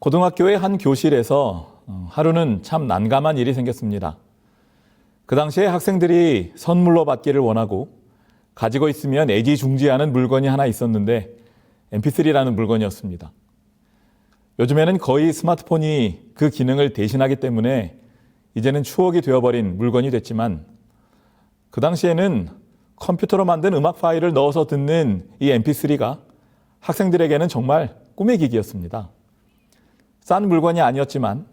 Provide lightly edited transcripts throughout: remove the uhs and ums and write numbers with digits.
고등학교의 한 교실에서 하루는 참 난감한 일이 생겼습니다. 그 당시에 학생들이 선물로 받기를 원하고 가지고 있으면 애지중지하는 물건이 하나 있었는데 mp3라는 물건이었습니다. 요즘에는 거의 스마트폰이 그 기능을 대신하기 때문에 이제는 추억이 되어버린 물건이 됐지만 그 당시에는 컴퓨터로 만든 음악 파일을 넣어서 듣는 이 mp3가 학생들에게는 정말 꿈의 기기였습니다. 싼 물건이 아니었지만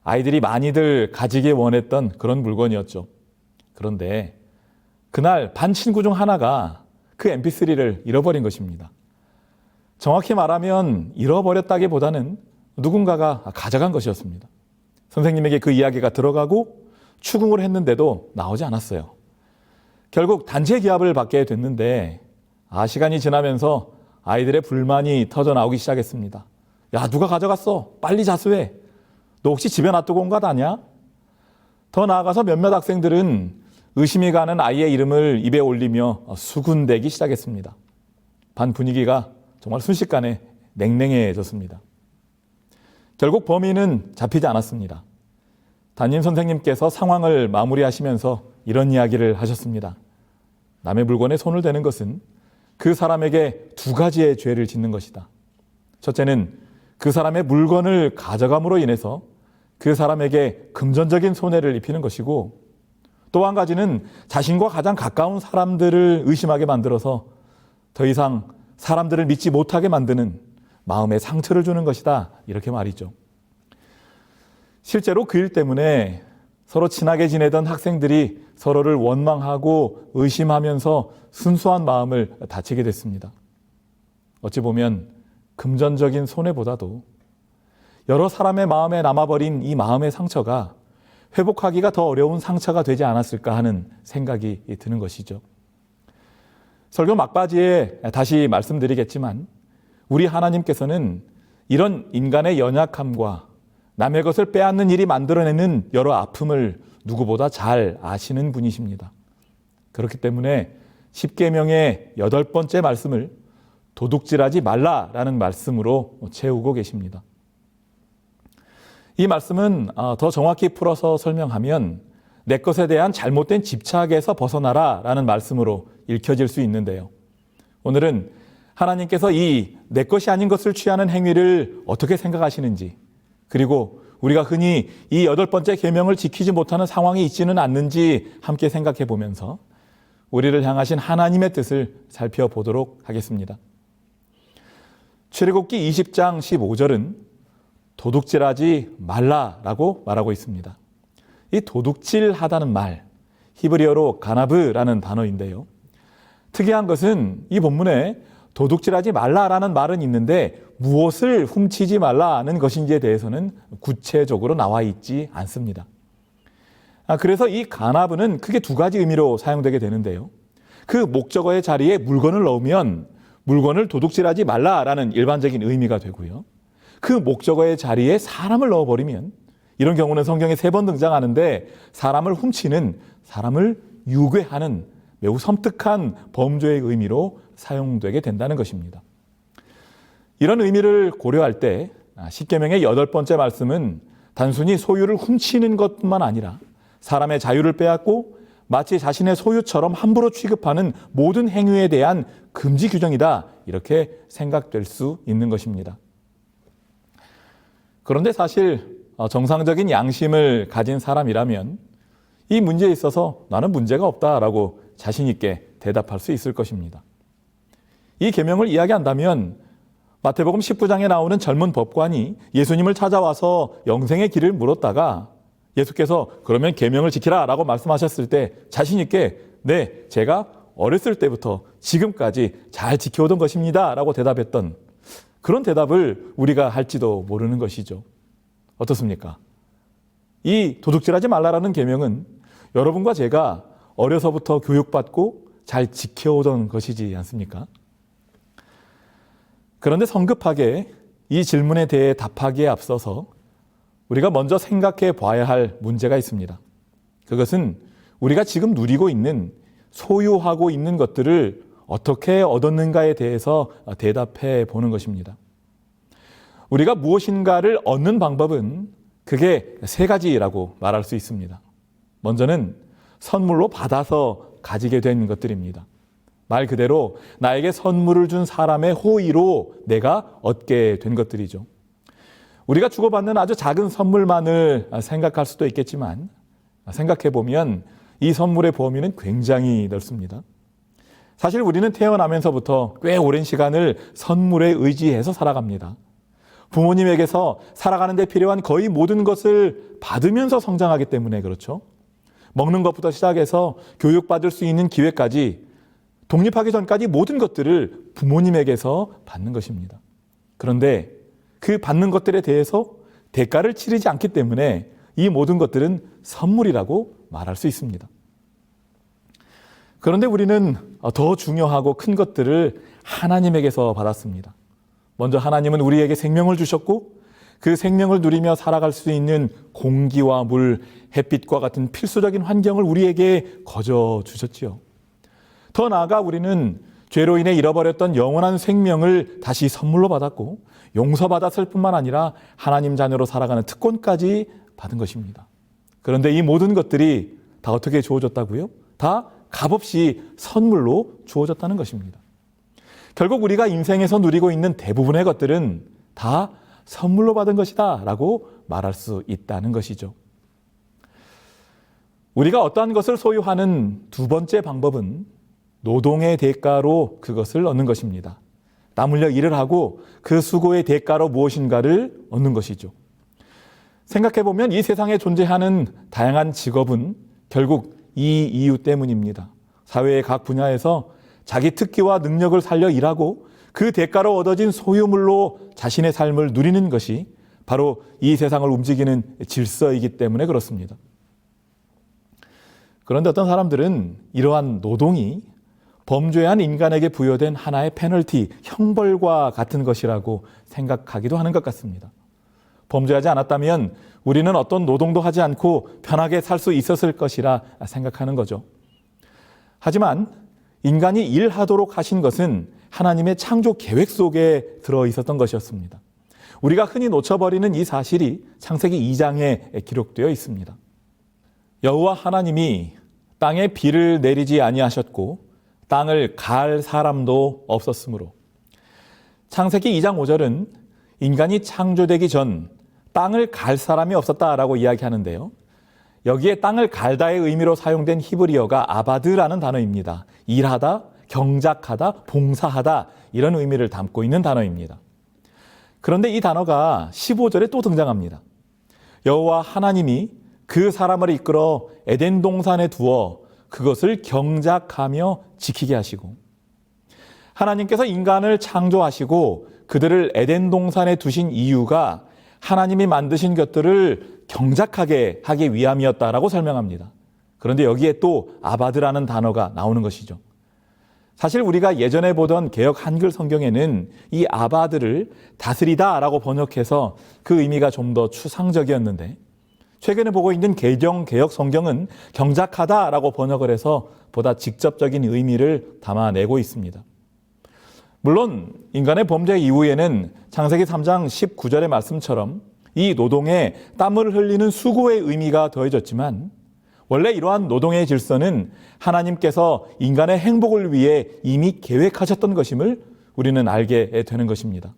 아이들이 많이들 가지기 원했던 그런 물건이었죠. 그런데 그날 반 친구 중 하나가 그 mp3를 잃어버린 것입니다. 정확히 말하면 잃어버렸다기보다는 누군가가 가져간 것이었습니다. 선생님에게 그 이야기가 들어가고 추궁을 했는데도 나오지 않았어요. 결국 단체 기합을 받게 됐는데 시간이 지나면서 아이들의 불만이 터져 나오기 시작했습니다. 야, 누가 가져갔어? 빨리 자수해. 너 혹시 집에 놔두고 온 것 아니야? 더 나아가서 몇몇 학생들은 의심이 가는 아이의 이름을 입에 올리며 수군대기 시작했습니다. 반 분위기가 정말 순식간에 냉랭해졌습니다. 결국 범인은 잡히지 않았습니다. 담임 선생님께서 상황을 마무리하시면서 이런 이야기를 하셨습니다. 남의 물건에 손을 대는 것은 그 사람에게 두 가지의 죄를 짓는 것이다. 첫째는 그 사람의 물건을 가져감으로 인해서 그 사람에게 금전적인 손해를 입히는 것이고, 또 한 가지는 자신과 가장 가까운 사람들을 의심하게 만들어서 더 이상 사람들을 믿지 못하게 만드는 마음에 상처를 주는 것이다. 이렇게 말이죠. 실제로 그 일 때문에 서로 친하게 지내던 학생들이 서로를 원망하고 의심하면서 순수한 마음을 다치게 됐습니다. 어찌 보면 금전적인 손해보다도 여러 사람의 마음에 남아버린 이 마음의 상처가 회복하기가 더 어려운 상처가 되지 않았을까 하는 생각이 드는 것이죠. 설교 막바지에 다시 말씀드리겠지만 우리 하나님께서는 이런 인간의 연약함과 남의 것을 빼앗는 일이 만들어내는 여러 아픔을 누구보다 잘 아시는 분이십니다. 그렇기 때문에 십계명의 8번째 말씀을 도둑질하지 말라라는 말씀으로 채우고 계십니다. 이 말씀은 더 정확히 풀어서 설명하면 내 것에 대한 잘못된 집착에서 벗어나라라는 말씀으로 읽혀질 수 있는데요. 오늘은 하나님께서 이 내 것이 아닌 것을 취하는 행위를 어떻게 생각하시는지, 그리고 우리가 흔히 이 8번째 계명을 지키지 못하는 상황이 있지는 않는지 함께 생각해 보면서 우리를 향하신 하나님의 뜻을 살펴보도록 하겠습니다. 출애굽기 20장 15절은 도둑질하지 말라라고 말하고 있습니다. 이 도둑질하다는 말, 히브리어로 가나브라는 단어인데요. 특이한 것은 이 본문에 도둑질하지 말라라는 말은 있는데 무엇을 훔치지 말라는 것인지에 대해서는 구체적으로 나와 있지 않습니다. 그래서 이 가나브는 크게 두 가지 의미로 사용되게 되는데요. 그 목적어의 자리에 물건을 넣으면 물건을 도둑질하지 말라라는 일반적인 의미가 되고요. 그 목적어의 자리에 사람을 넣어버리면, 이런 경우는 성경에 3번 등장하는데 사람을 훔치는, 사람을 유괴하는 매우 섬뜩한 범죄의 의미로 사용되게 된다는 것입니다. 이런 의미를 고려할 때 십계명의 8번째 말씀은 단순히 소유를 훔치는 것뿐만 아니라 사람의 자유를 빼앗고 마치 자신의 소유처럼 함부로 취급하는 모든 행위에 대한 금지 규정이다, 이렇게 생각될 수 있는 것입니다. 그런데 사실 정상적인 양심을 가진 사람이라면 이 문제에 있어서 나는 문제가 없다라고 자신 있게 대답할 수 있을 것입니다. 이 계명을 이야기한다면 마태복음 19장에 나오는 젊은 법관이 예수님을 찾아와서 영생의 길을 물었다가 예수께서 그러면 계명을 지키라 라고 말씀하셨을 때 자신 있게 네, 제가 어렸을 때부터 지금까지 잘 지켜오던 것입니다 라고 대답했던 그런 대답을 우리가 할지도 모르는 것이죠. 어떻습니까? 이 도둑질하지 말라라는 계명은 여러분과 제가 어려서부터 교육받고 잘 지켜오던 것이지 않습니까? 그런데 성급하게 이 질문에 대해 답하기에 앞서서 우리가 먼저 생각해 봐야 할 문제가 있습니다. 그것은 우리가 지금 누리고 있는, 소유하고 있는 것들을 어떻게 얻었는가에 대해서 대답해 보는 것입니다. 우리가 무엇인가를 얻는 방법은 그게 세 가지라고 말할 수 있습니다. 먼저는 선물로 받아서 가지게 된 것들입니다. 말 그대로 나에게 선물을 준 사람의 호의로 내가 얻게 된 것들이죠. 우리가 주고받는 아주 작은 선물만을 생각할 수도 있겠지만 생각해보면 이 선물의 범위는 굉장히 넓습니다. 사실 우리는 태어나면서부터 꽤 오랜 시간을 선물에 의지해서 살아갑니다. 부모님에게서 살아가는 데 필요한 거의 모든 것을 받으면서 성장하기 때문에 그렇죠. 먹는 것부터 시작해서 교육받을 수 있는 기회까지 독립하기 전까지 모든 것들을 부모님에게서 받는 것입니다. 그런데 그 받는 것들에 대해서 대가를 치르지 않기 때문에 이 모든 것들은 선물이라고 말할 수 있습니다. 그런데 우리는 더 중요하고 큰 것들을 하나님에게서 받았습니다. 먼저 하나님은 우리에게 생명을 주셨고 그 생명을 누리며 살아갈 수 있는 공기와 물, 햇빛과 같은 필수적인 환경을 우리에게 거저 주셨지요. 더 나아가 우리는 죄로 인해 잃어버렸던 영원한 생명을 다시 선물로 받았고 용서받았을 뿐만 아니라 하나님 자녀로 살아가는 특권까지 받은 것입니다. 그런데 이 모든 것들이 다 어떻게 주어졌다고요? 다 값없이 선물로 주어졌다는 것입니다. 결국 우리가 인생에서 누리고 있는 대부분의 것들은 다 선물로 받은 것이다 라고 말할 수 있다는 것이죠. 우리가 어떠한 것을 소유하는 두 번째 방법은 노동의 대가로 그것을 얻는 것입니다. 땀 흘려 일을 하고 그 수고의 대가로 무엇인가를 얻는 것이죠. 생각해보면 이 세상에 존재하는 다양한 직업은 결국 이 이유 때문입니다. 사회의 각 분야에서 자기 특기와 능력을 살려 일하고 그 대가로 얻어진 소유물로 자신의 삶을 누리는 것이 바로 이 세상을 움직이는 질서이기 때문에 그렇습니다. 그런데 어떤 사람들은 이러한 노동이 범죄한 인간에게 부여된 하나의 페널티, 형벌과 같은 것이라고 생각하기도 하는 것 같습니다. 범죄하지 않았다면 우리는 어떤 노동도 하지 않고 편하게 살 수 있었을 것이라 생각하는 거죠. 하지만 인간이 일하도록 하신 것은 하나님의 창조 계획 속에 들어 있었던 것이었습니다. 우리가 흔히 놓쳐버리는 이 사실이 창세기 2장에 기록되어 있습니다. 여호와 하나님이 땅에 비를 내리지 아니하셨고 땅을 갈 사람도 없었으므로. 창세기 2장 5절은 인간이 창조되기 전 땅을 갈 사람이 없었다라고 이야기하는데요. 여기에 땅을 갈다의 의미로 사용된 히브리어가 아바드라는 단어입니다. 일하다, 경작하다, 봉사하다 이런 의미를 담고 있는 단어입니다. 그런데 이 단어가 15절에 또 등장합니다. 여호와 하나님이 그 사람을 이끌어 에덴 동산에 두어 그것을 경작하며 지키게 하시고, 하나님께서 인간을 창조하시고 그들을 에덴 동산에 두신 이유가 하나님이 만드신 것들을 경작하게 하기 위함이었다라고 설명합니다. 그런데 여기에 또 아바드라는 단어가 나오는 것이죠. 사실 우리가 예전에 보던 개역 한글 성경에는 이 아바드를 다스리다라고 번역해서 그 의미가 좀 더 추상적이었는데, 최근에 보고 있는 개역 성경은 경작하다라고 번역을 해서 보다 직접적인 의미를 담아내고 있습니다. 물론 인간의 범죄 이후에는 창세기 3장 19절의 말씀처럼 이 노동에 땀을 흘리는 수고의 의미가 더해졌지만, 원래 이러한 노동의 질서는 하나님께서 인간의 행복을 위해 이미 계획하셨던 것임을 우리는 알게 되는 것입니다.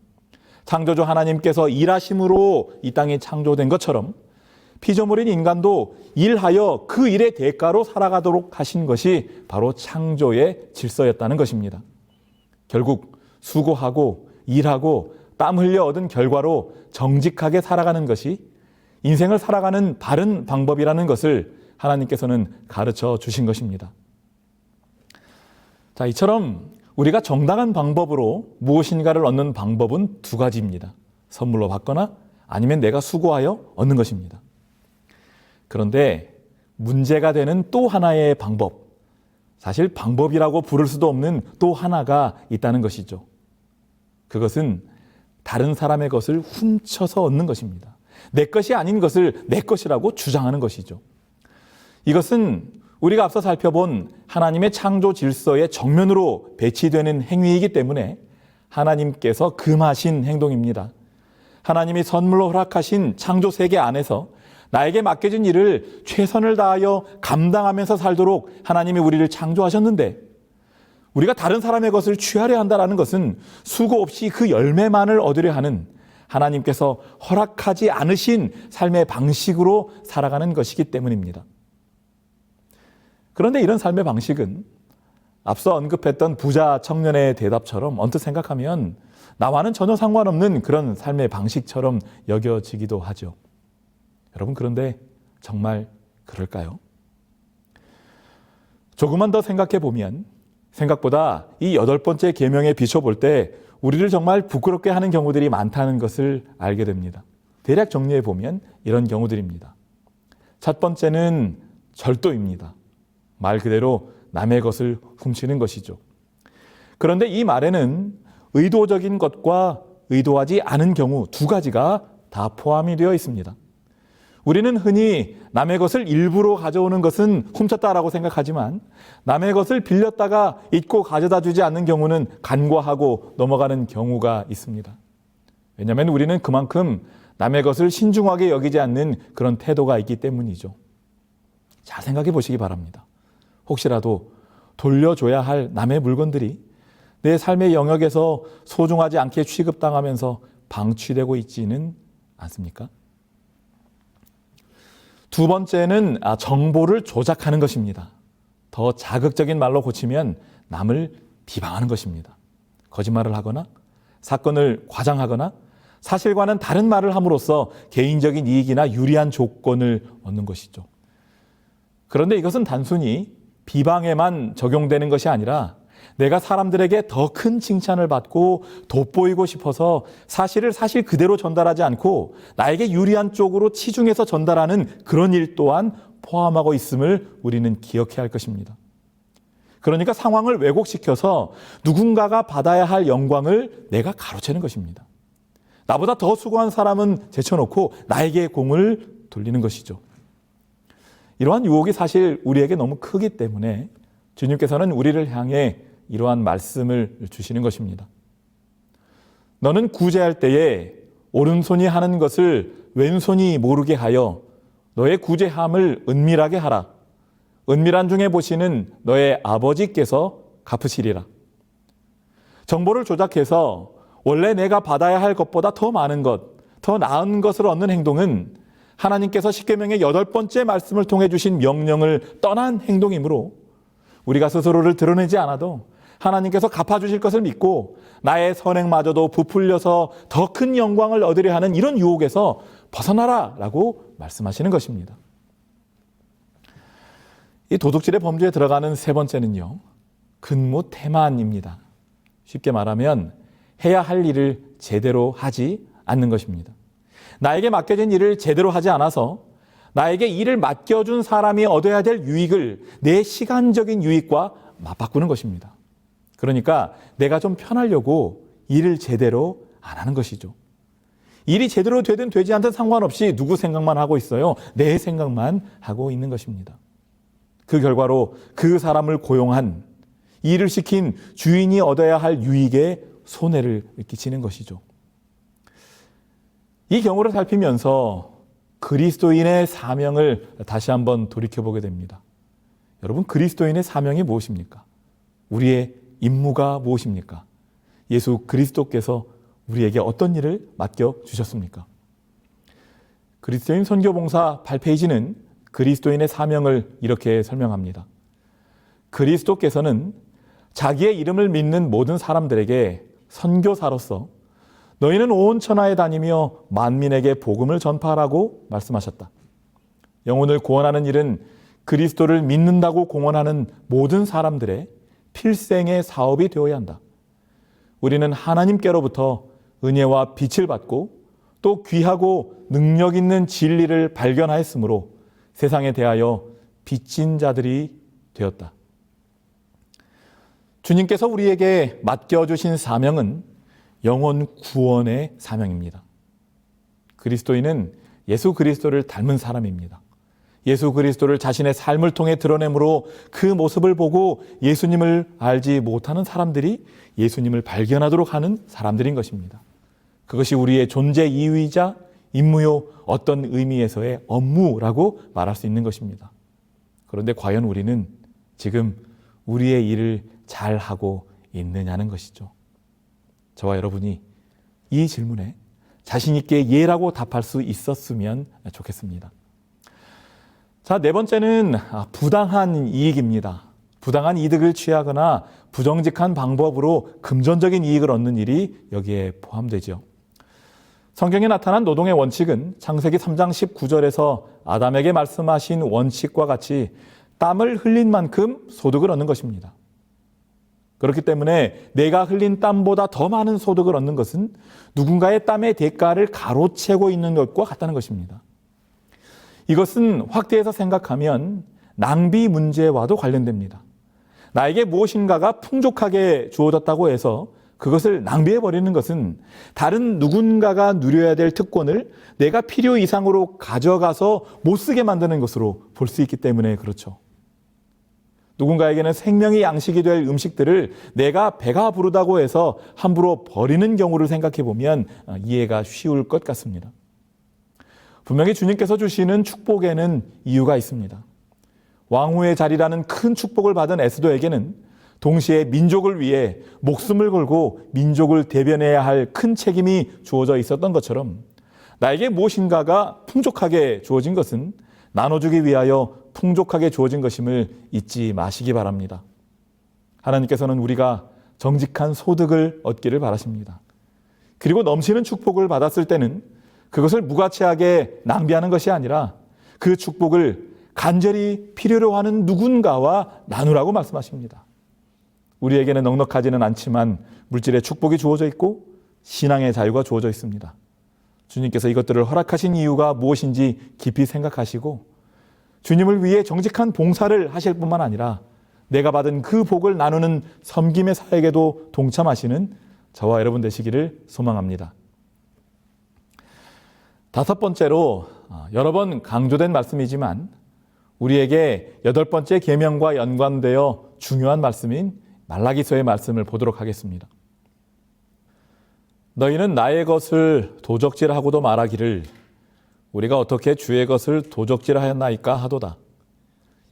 창조주 하나님께서 일하심으로 이 땅이 창조된 것처럼 피조물인 인간도 일하여 그 일의 대가로 살아가도록 하신 것이 바로 창조의 질서였다는 것입니다. 결국 수고하고 일하고 땀 흘려 얻은 결과로 정직하게 살아가는 것이 인생을 살아가는 바른 방법이라는 것을 하나님께서는 가르쳐 주신 것입니다. 자, 이처럼 우리가 정당한 방법으로 무엇인가를 얻는 방법은 두 가지입니다. 선물로 받거나 아니면 내가 수고하여 얻는 것입니다. 그런데 문제가 되는 또 하나의 방법, 사실 방법이라고 부를 수도 없는 또 하나가 있다는 것이죠. 그것은 다른 사람의 것을 훔쳐서 얻는 것입니다. 내 것이 아닌 것을 내 것이라고 주장하는 것이죠. 이것은 우리가 앞서 살펴본 하나님의 창조 질서의 정면으로 배치되는 행위이기 때문에 하나님께서 금하신 행동입니다. 하나님이 선물로 허락하신 창조 세계 안에서 나에게 맡겨진 일을 최선을 다하여 감당하면서 살도록 하나님이 우리를 창조하셨는데, 우리가 다른 사람의 것을 취하려 한다는 것은 수고 없이 그 열매만을 얻으려 하는 하나님께서 허락하지 않으신 삶의 방식으로 살아가는 것이기 때문입니다. 그런데 이런 삶의 방식은 앞서 언급했던 부자 청년의 대답처럼 언뜻 생각하면 나와는 전혀 상관없는 그런 삶의 방식처럼 여겨지기도 하죠. 여러분, 그런데 정말 그럴까요? 조금만 더 생각해 보면 생각보다 이 8번째 계명에 비춰볼 때 우리를 정말 부끄럽게 하는 경우들이 많다는 것을 알게 됩니다. 대략 정리해 보면 이런 경우들입니다. 첫 번째는 절도입니다. 말 그대로 남의 것을 훔치는 것이죠. 그런데 이 말에는 의도적인 것과 의도하지 않은 경우 두 가지가 다 포함이 되어 있습니다. 우리는 흔히 남의 것을 일부러 가져오는 것은 훔쳤다라고 생각하지만 남의 것을 빌렸다가 잊고 가져다 주지 않는 경우는 간과하고 넘어가는 경우가 있습니다. 왜냐하면 우리는 그만큼 남의 것을 신중하게 여기지 않는 그런 태도가 있기 때문이죠. 잘 생각해 보시기 바랍니다. 혹시라도 돌려줘야 할 남의 물건들이 내 삶의 영역에서 소중하지 않게 취급당하면서 방치되고 있지는 않습니까? 두 번째는 정보를 조작하는 것입니다. 더 자극적인 말로 고치면 남을 비방하는 것입니다. 거짓말을 하거나 사건을 과장하거나 사실과는 다른 말을 함으로써 개인적인 이익이나 유리한 조건을 얻는 것이죠. 그런데 이것은 단순히 비방에만 적용되는 것이 아니라 내가 사람들에게 더 큰 칭찬을 받고 돋보이고 싶어서 사실을 사실 그대로 전달하지 않고 나에게 유리한 쪽으로 치중해서 전달하는 그런 일 또한 포함하고 있음을 우리는 기억해야 할 것입니다. 그러니까 상황을 왜곡시켜서 누군가가 받아야 할 영광을 내가 가로채는 것입니다. 나보다 더 수고한 사람은 제쳐놓고 나에게 공을 돌리는 것이죠. 이러한 유혹이 사실 우리에게 너무 크기 때문에 주님께서는 우리를 향해 이러한 말씀을 주시는 것입니다. 너는 구제할 때에 오른손이 하는 것을 왼손이 모르게 하여 너의 구제함을 은밀하게 하라. 은밀한 중에 보시는 너의 아버지께서 갚으시리라. 정보를 조작해서 원래 내가 받아야 할 것보다 더 많은 것, 더 나은 것을 얻는 행동은 하나님께서 십계명의 8번째 말씀을 통해 주신 명령을 떠난 행동이므로 우리가 스스로를 드러내지 않아도 하나님께서 갚아주실 것을 믿고 나의 선행마저도 부풀려서 더 큰 영광을 얻으려 하는 이런 유혹에서 벗어나라라고 말씀하시는 것입니다. 이 도둑질의 범죄에 들어가는 세 번째는요, 근무태만입니다. 쉽게 말하면 해야 할 일을 제대로 하지 않는 것입니다. 나에게 맡겨진 일을 제대로 하지 않아서 나에게 일을 맡겨준 사람이 얻어야 될 유익을 내 시간적인 유익과 맞바꾸는 것입니다. 그러니까 내가 좀 편하려고 일을 제대로 안 하는 것이죠. 일이 제대로 되든 되지 않든 상관없이 누구 생각만 하고 있어요. 내 생각만 하고 있는 것입니다. 그 결과로 그 사람을 고용한, 일을 시킨 주인이 얻어야 할 유익에 손해를 끼치는 것이죠. 이 경우를 살피면서 그리스도인의 사명을 다시 한번 돌이켜보게 됩니다. 여러분, 그리스도인의 사명이 무엇입니까? 우리의 임무가 무엇입니까? 예수 그리스도께서 우리에게 어떤 일을 맡겨주셨습니까? 그리스도인 선교봉사 8페이지는 그리스도인의 사명을 이렇게 설명합니다. 그리스도께서는 자기의 이름을 믿는 모든 사람들에게 선교사로서 너희는 온 천하에 다니며 만민에게 복음을 전파하라고 말씀하셨다. 영혼을 구원하는 일은 그리스도를 믿는다고 공언하는 모든 사람들의 필생의 사업이 되어야 한다. 우리는 하나님께로부터 은혜와 빛을 받고 또 귀하고 능력 있는 진리를 발견하였으므로 세상에 대하여 빚진 자들이 되었다. 주님께서 우리에게 맡겨주신 사명은 영혼 구원의 사명입니다. 그리스도인은 예수 그리스도를 닮은 사람입니다. 예수 그리스도를 자신의 삶을 통해 드러내므로 그 모습을 보고 예수님을 알지 못하는 사람들이 예수님을 발견하도록 하는 사람들인 것입니다. 그것이 우리의 존재 이유이자 임무요 어떤 의미에서의 업무라고 말할 수 있는 것입니다. 그런데 과연 우리는 지금 우리의 일을 잘하고 있느냐는 것이죠. 저와 여러분이 이 질문에 자신 있게 예라고 답할 수 있었으면 좋겠습니다. 자, 네 번째는 부당한 이익입니다. 부당한 이득을 취하거나 부정직한 방법으로 금전적인 이익을 얻는 일이 여기에 포함되죠. 성경에 나타난 노동의 원칙은 창세기 3장 19절에서 아담에게 말씀하신 원칙과 같이 땀을 흘린 만큼 소득을 얻는 것입니다. 그렇기 때문에 내가 흘린 땀보다 더 많은 소득을 얻는 것은 누군가의 땀의 대가를 가로채고 있는 것과 같다는 것입니다. 이것은 확대해서 생각하면 낭비 문제와도 관련됩니다. 나에게 무엇인가가 풍족하게 주어졌다고 해서 그것을 낭비해버리는 것은 다른 누군가가 누려야 될 특권을 내가 필요 이상으로 가져가서 못 쓰게 만드는 것으로 볼 수 있기 때문에 그렇죠. 누군가에게는 생명의 양식이 될 음식들을 내가 배가 부르다고 해서 함부로 버리는 경우를 생각해 보면 이해가 쉬울 것 같습니다. 분명히 주님께서 주시는 축복에는 이유가 있습니다. 왕후의 자리라는 큰 축복을 받은 에스더에게는 동시에 민족을 위해 목숨을 걸고 민족을 대변해야 할 큰 책임이 주어져 있었던 것처럼 나에게 무엇인가가 풍족하게 주어진 것은 나눠주기 위하여 풍족하게 주어진 것임을 잊지 마시기 바랍니다. 하나님께서는 우리가 정직한 소득을 얻기를 바라십니다. 그리고 넘치는 축복을 받았을 때는 그것을 무가치하게 낭비하는 것이 아니라 그 축복을 간절히 필요로 하는 누군가와 나누라고 말씀하십니다. 우리에게는 넉넉하지는 않지만 물질의 축복이 주어져 있고 신앙의 자유가 주어져 있습니다. 주님께서 이것들을 허락하신 이유가 무엇인지 깊이 생각하시고 주님을 위해 정직한 봉사를 하실 뿐만 아니라 내가 받은 그 복을 나누는 섬김의 사역에도 동참하시는 저와 여러분 되시기를 소망합니다. 다섯 번째로 여러 번 강조된 말씀이지만 우리에게 여덟 번째 계명과 연관되어 중요한 말씀인 말라기서의 말씀을 보도록 하겠습니다. 너희는 나의 것을 도적질하고도 말하기를 우리가 어떻게 주의 것을 도적질하였나이까 하도다.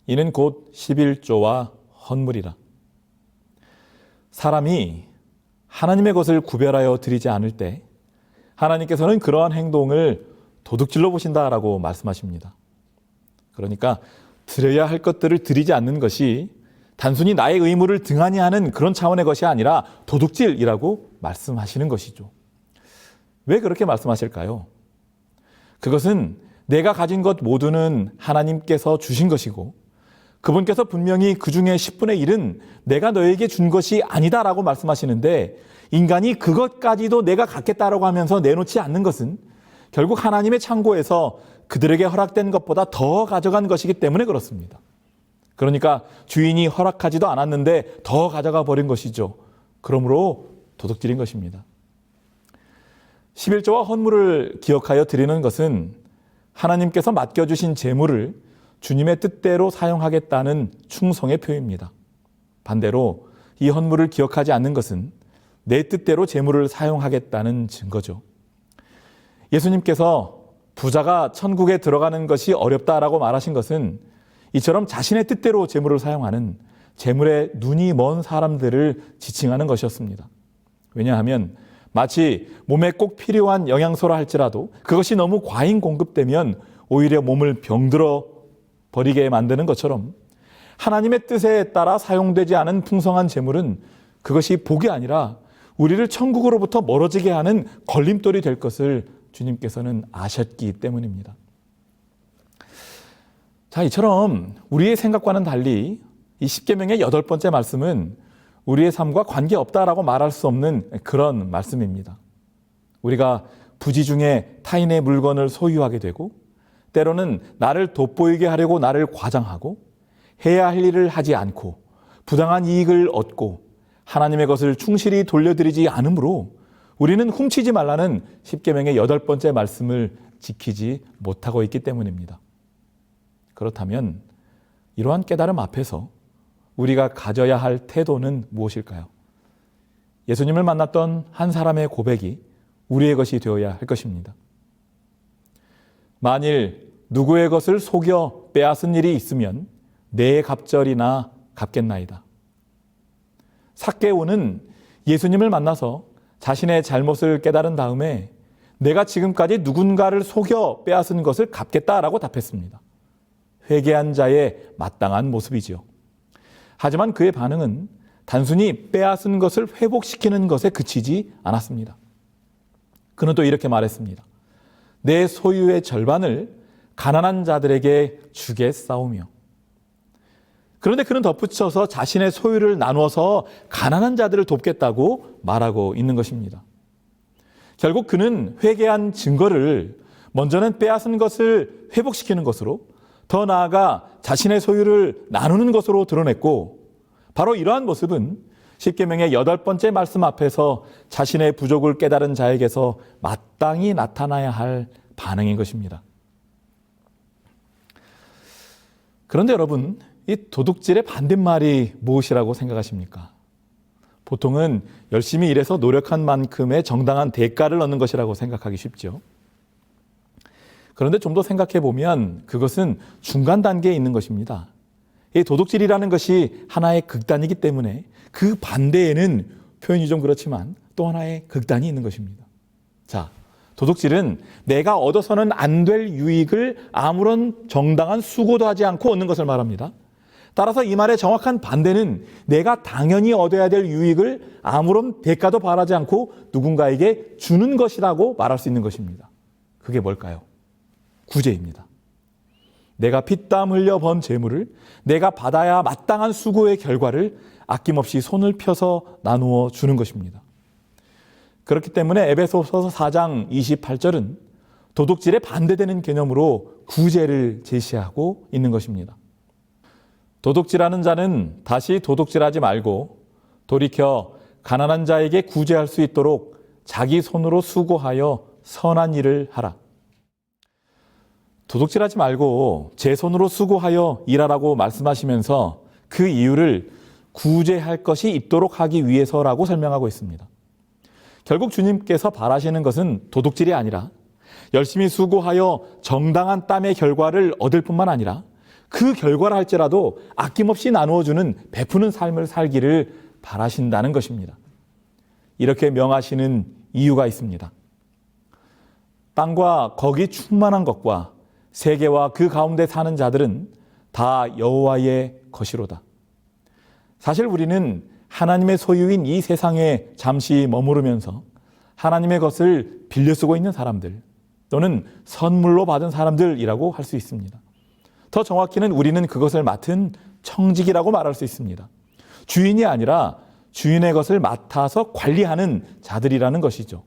이는 곧 11조와 헌물이라. 사람이 하나님의 것을 구별하여 드리지 않을 때 하나님께서는 그러한 행동을 도둑질로 보신다라고 말씀하십니다. 그러니까 드려야 할 것들을 드리지 않는 것이 단순히 나의 의무를 등한히 하는 그런 차원의 것이 아니라 도둑질이라고 말씀하시는 것이죠. 왜 그렇게 말씀하실까요? 그것은 내가 가진 것 모두는 하나님께서 주신 것이고 그분께서 분명히 그 중에 10분의 1은 내가 너에게 준 것이 아니다라고 말씀하시는데 인간이 그것까지도 내가 갖겠다라고 하면서 내놓지 않는 것은 결국 하나님의 창고에서 그들에게 허락된 것보다 더 가져간 것이기 때문에 그렇습니다. 그러니까 주인이 허락하지도 않았는데 더 가져가 버린 것이죠. 그러므로 도둑질인 것입니다. 11조와 헌물을 기억하여 드리는 것은 하나님께서 맡겨주신 재물을 주님의 뜻대로 사용하겠다는 충성의 표입니다. 반대로 이 헌물을 기억하지 않는 것은 내 뜻대로 재물을 사용하겠다는 증거죠. 예수님께서 부자가 천국에 들어가는 것이 어렵다라고 말하신 것은 이처럼 자신의 뜻대로 재물을 사용하는 재물에 눈이 먼 사람들을 지칭하는 것이었습니다. 왜냐하면 마치 몸에 꼭 필요한 영양소라 할지라도 그것이 너무 과잉 공급되면 오히려 몸을 병들어 버리게 만드는 것처럼 하나님의 뜻에 따라 사용되지 않은 풍성한 재물은 그것이 복이 아니라 우리를 천국으로부터 멀어지게 하는 걸림돌이 될 것을 주님께서는 아셨기 때문입니다. 자, 이처럼 우리의 생각과는 달리 이 십계명의 여덟 번째 말씀은 우리의 삶과 관계없다라고 말할 수 없는 그런 말씀입니다. 우리가 부지 중에 타인의 물건을 소유하게 되고 때로는 나를 돋보이게 하려고 나를 과장하고 해야 할 일을 하지 않고 부당한 이익을 얻고 하나님의 것을 충실히 돌려드리지 않으므로 우리는 훔치지 말라는 십계명의 여덟 번째 말씀을 지키지 못하고 있기 때문입니다. 그렇다면 이러한 깨달음 앞에서 우리가 가져야 할 태도는 무엇일까요? 예수님을 만났던 한 사람의 고백이 우리의 것이 되어야 할 것입니다. 만일 누구의 것을 속여 빼앗은 일이 있으면 내 갑절이나 갚겠나이다. 삭개오는 예수님을 만나서 자신의 잘못을 깨달은 다음에 내가 지금까지 누군가를 속여 빼앗은 것을 갚겠다라고 답했습니다. 회개한 자의 마땅한 모습이지요. 하지만 그의 반응은 단순히 빼앗은 것을 회복시키는 것에 그치지 않았습니다. 그는 또 이렇게 말했습니다. 내 소유의 절반을 가난한 자들에게 주겠사오며. 그런데 그는 덧붙여서 자신의 소유를 나누어서 가난한 자들을 돕겠다고 말하고 있는 것입니다. 결국 그는 회개한 증거를 먼저는 빼앗은 것을 회복시키는 것으로, 더 나아가 자신의 소유를 나누는 것으로 드러냈고, 바로 이러한 모습은 십계명의 8번째 말씀 앞에서 자신의 부족을 깨달은 자에게서 마땅히 나타나야 할 반응인 것입니다. 그런데 여러분, 이 도둑질의 반대말이 무엇이라고 생각하십니까? 보통은 열심히 일해서 노력한 만큼의 정당한 대가를 얻는 것이라고 생각하기 쉽죠. 그런데 좀 더 생각해 보면 그것은 중간 단계에 있는 것입니다. 이 도둑질이라는 것이 하나의 극단이기 때문에 그 반대에는 표현이 좀 그렇지만 또 하나의 극단이 있는 것입니다. 자, 도둑질은 내가 얻어서는 안 될 유익을 아무런 정당한 수고도 하지 않고 얻는 것을 말합니다. 따라서 이 말의 정확한 반대는 내가 당연히 얻어야 될 유익을 아무런 대가도 바라지 않고 누군가에게 주는 것이라고 말할 수 있는 것입니다. 그게 뭘까요? 구제입니다. 내가 피땀 흘려 번 재물을 내가 받아야 마땅한 수고의 결과를 아낌없이 손을 펴서 나누어 주는 것입니다. 그렇기 때문에 에베소서 4장 28절은 도둑질에 반대되는 개념으로 구제를 제시하고 있는 것입니다. 도둑질하는 자는 다시 도둑질하지 말고 돌이켜 가난한 자에게 구제할 수 있도록 자기 손으로 수고하여 선한 일을 하라. 도둑질하지 말고 제 손으로 수고하여 일하라고 말씀하시면서 그 이유를 구제할 것이 있도록 하기 위해서라고 설명하고 있습니다. 결국 주님께서 바라시는 것은 도둑질이 아니라 열심히 수고하여 정당한 땀의 결과를 얻을 뿐만 아니라 그 결과를 할지라도 아낌없이 나누어주는 베푸는 삶을 살기를 바라신다는 것입니다. 이렇게 명하시는 이유가 있습니다. 땅과 거기 충만한 것과 세계와 그 가운데 사는 자들은 다 여호와의 것이로다. 사실 우리는 하나님의 소유인 이 세상에 잠시 머무르면서 하나님의 것을 빌려 쓰고 있는 사람들 또는 선물로 받은 사람들이라고 할 수 있습니다. 더 정확히는 우리는 그것을 맡은 청직이라고 말할 수 있습니다. 주인이 아니라 주인의 것을 맡아서 관리하는 자들이라는 것이죠.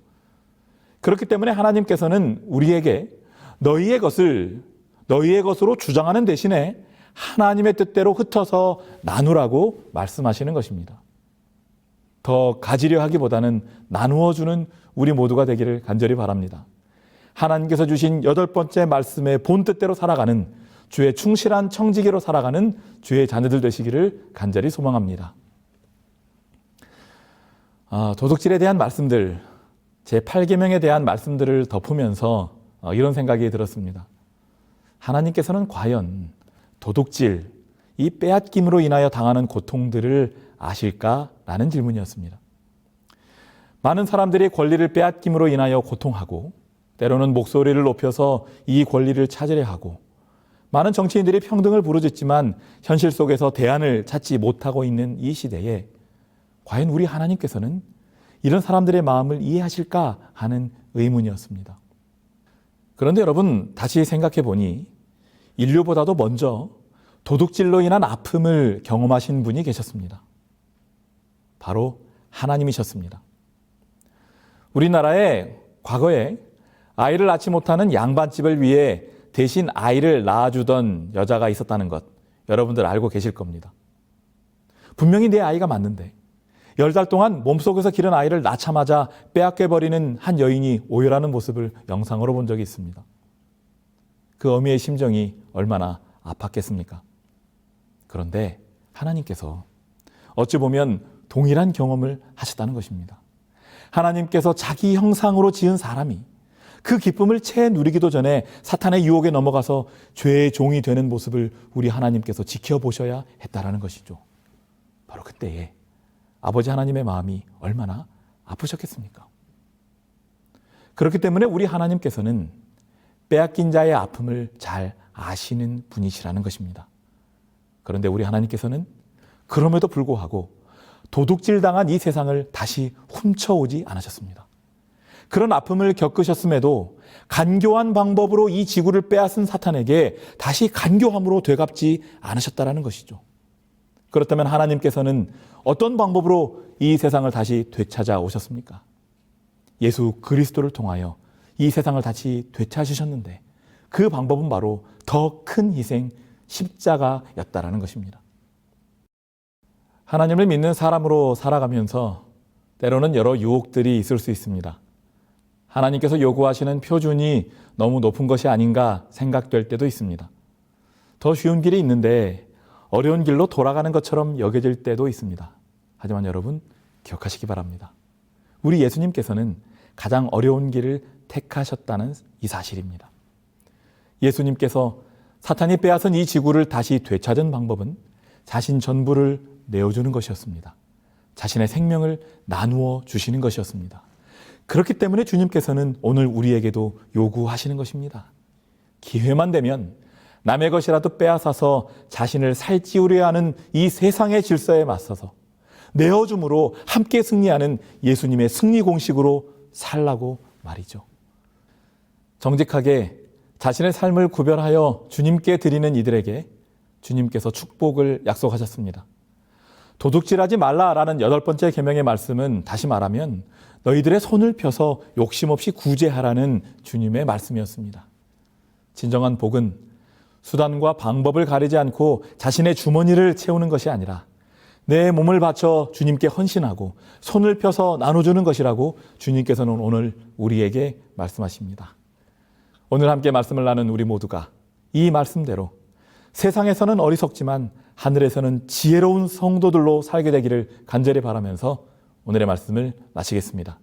그렇기 때문에 하나님께서는 우리에게 너희의 것을 너희의 것으로 주장하는 대신에 하나님의 뜻대로 흩어서 나누라고 말씀하시는 것입니다. 더 가지려 하기보다는 나누어 주는 우리 모두가 되기를 간절히 바랍니다. 하나님께서 주신 8번째 말씀의 본 뜻대로 살아가는 주의 충실한 청지기로 살아가는 주의 자녀들 되시기를 간절히 소망합니다. 도둑질에 대한 말씀들, 제8계명에 대한 말씀들을 덮으면서 이런 생각이 들었습니다. 하나님께서는 과연 도둑질, 이 빼앗김으로 인하여 당하는 고통들을 아실까라는 질문이었습니다. 많은 사람들이 권리를 빼앗김으로 인하여 고통하고 때로는 목소리를 높여서 이 권리를 찾으려 하고 많은 정치인들이 평등을 부르짖지만 현실 속에서 대안을 찾지 못하고 있는 이 시대에 과연 우리 하나님께서는 이런 사람들의 마음을 이해하실까 하는 의문이었습니다. 그런데 여러분 다시 생각해 보니 인류보다도 먼저 도둑질로 인한 아픔을 경험하신 분이 계셨습니다. 바로 하나님이셨습니다. 우리나라에 과거에 아이를 낳지 못하는 양반집을 위해 대신 아이를 낳아주던 여자가 있었다는 것 여러분들 알고 계실 겁니다. 분명히 내 아이가 맞는데 10달 동안 몸속에서 기른 아이를 낳자마자 빼앗겨버리는 한 여인이 오열하는 모습을 영상으로 본 적이 있습니다. 그 어미의 심정이 얼마나 아팠겠습니까? 그런데 하나님께서 어찌 보면 동일한 경험을 하셨다는 것입니다. 하나님께서 자기 형상으로 지은 사람이 그 기쁨을 채 누리기도 전에 사탄의 유혹에 넘어가서 죄의 종이 되는 모습을 우리 하나님께서 지켜보셔야 했다라는 것이죠. 바로 그때에 아버지 하나님의 마음이 얼마나 아프셨겠습니까? 그렇기 때문에 우리 하나님께서는 빼앗긴 자의 아픔을 잘 아시는 분이시라는 것입니다. 그런데 우리 하나님께서는 그럼에도 불구하고 도둑질당한 이 세상을 다시 훔쳐오지 않으셨습니다. 그런 아픔을 겪으셨음에도 간교한 방법으로 이 지구를 빼앗은 사탄에게 다시 간교함으로 되갚지 않으셨다라는 것이죠. 그렇다면 하나님께서는 어떤 방법으로 이 세상을 다시 되찾아 오셨습니까? 예수 그리스도를 통하여 이 세상을 다시 되찾으셨는데 그 방법은 바로 더 큰 희생, 십자가였다라는 것입니다. 하나님을 믿는 사람으로 살아가면서 때로는 여러 유혹들이 있을 수 있습니다. 하나님께서 요구하시는 표준이 너무 높은 것이 아닌가 생각될 때도 있습니다. 더 쉬운 길이 있는데 어려운 길로 돌아가는 것처럼 여겨질 때도 있습니다. 하지만 여러분 기억하시기 바랍니다. 우리 예수님께서는 가장 어려운 길을 택하셨다는 이 사실입니다. 예수님께서 사탄이 빼앗은 이 지구를 다시 되찾은 방법은 자신 전부를 내어주는 것이었습니다. 자신의 생명을 나누어 주시는 것이었습니다. 그렇기 때문에 주님께서는 오늘 우리에게도 요구하시는 것입니다. 기회만 되면 남의 것이라도 빼앗아서 자신을 살찌우려 하는 이 세상의 질서에 맞서서 내어줌으로 함께 승리하는 예수님의 승리 공식으로 살라고 말이죠. 정직하게 자신의 삶을 구별하여 주님께 드리는 이들에게 주님께서 축복을 약속하셨습니다. 도둑질하지 말라라는 8번째 계명의 말씀은 다시 말하면 너희들의 손을 펴서 욕심 없이 구제하라는 주님의 말씀이었습니다. 진정한 복은 수단과 방법을 가리지 않고 자신의 주머니를 채우는 것이 아니라 내 몸을 바쳐 주님께 헌신하고 손을 펴서 나눠주는 것이라고 주님께서는 오늘 우리에게 말씀하십니다. 오늘 함께 말씀을 나눈 우리 모두가 이 말씀대로 세상에서는 어리석지만 하늘에서는 지혜로운 성도들로 살게 되기를 간절히 바라면서 오늘의 말씀을 마치겠습니다.